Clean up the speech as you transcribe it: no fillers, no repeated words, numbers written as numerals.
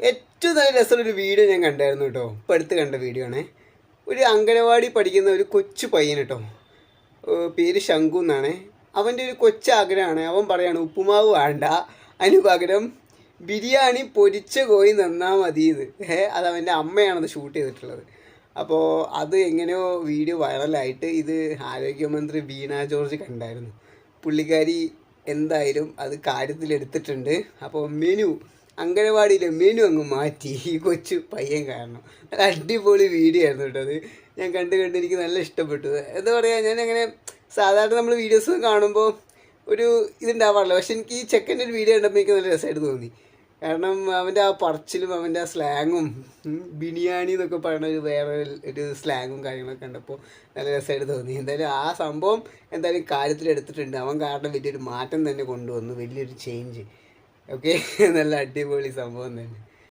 ഏറ്റവും നല്ല രസമുള്ളൊരു വീഡിയോ ഞാൻ കണ്ടായിരുന്നു കേട്ടോ. ഇപ്പം അടുത്ത് കണ്ട വീഡിയോ ആണ്. ഒരു അംഗനവാടി പഠിക്കുന്ന ഒരു കൊച്ചു പയ്യൻ കേട്ടോ, പേര് ശംഖു എന്നാണ്. അവൻ്റെ ഒരു കൊച്ചാഗ്രഹമാണ്. അവൻ പറയാണ് ഉപ്പുമാവ് വേണ്ട, അതിന് പകരം ബിരിയാണി പൊരിച്ച കോഴി നന്നാ മതിയെന്ന്. അത് അവൻ്റെ അമ്മയാണത് ഷൂട്ട് ചെയ്തിട്ടുള്ളത്. അപ്പോൾ അത് എങ്ങനെയോ വീഡിയോ വൈറലായിട്ട് ഇത് ആരോഗ്യമന്ത്രി വീണ ജോർജ് കണ്ടായിരുന്നു. പുള്ളിക്കാരി എന്തായാലും അത് കാര്യത്തിലെടുത്തിട്ടുണ്ട്. അപ്പോൾ അംഗനവാടിയിലെ മെനു അങ്ങ് മാറ്റി ഈ കൊച്ചു പയ്യൻ കാരണം. നല്ല അടിപൊളി വീഡിയോ ആയിരുന്നു കേട്ടോ അത്. ഞാൻ കണ്ട് എനിക്ക് നല്ല ഇഷ്ടപ്പെട്ടു. എന്താ പറയുക, ഞാനങ്ങനെ സാധാരണ നമ്മൾ വീഡിയോസ് കാണുമ്പോൾ ഒരു ഇതുണ്ടാവാറില്ല. പക്ഷെ എനിക്ക് ഈ ചെക്കൻ്റെ ഒരു വീഡിയോ കണ്ടപ്പോൾ എനിക്ക് നല്ല രസമായിട്ട് തോന്നി. കാരണം അവൻ്റെ ആ പറച്ചിലും അവൻ്റെ ആ സ്ലാങ്ങും ബിരിയാണി എന്നൊക്കെ പറയുന്ന ഒരു വേറെ ഒരു സ്ലാങ്ങും കാര്യങ്ങളൊക്കെ കണ്ടപ്പോൾ നല്ല രസമായിട്ട് തോന്നി. എന്തായാലും ആ സംഭവം എന്തായാലും കാര്യത്തിലെടുത്തിട്ടുണ്ട്. അവൻ കാരണം വലിയൊരു മാറ്റം തന്നെ കൊണ്ടുവന്നു, വലിയൊരു ചേഞ്ച്. ഓക്കെ, നല്ല അടിപൊളി സംഭവം തന്നെ.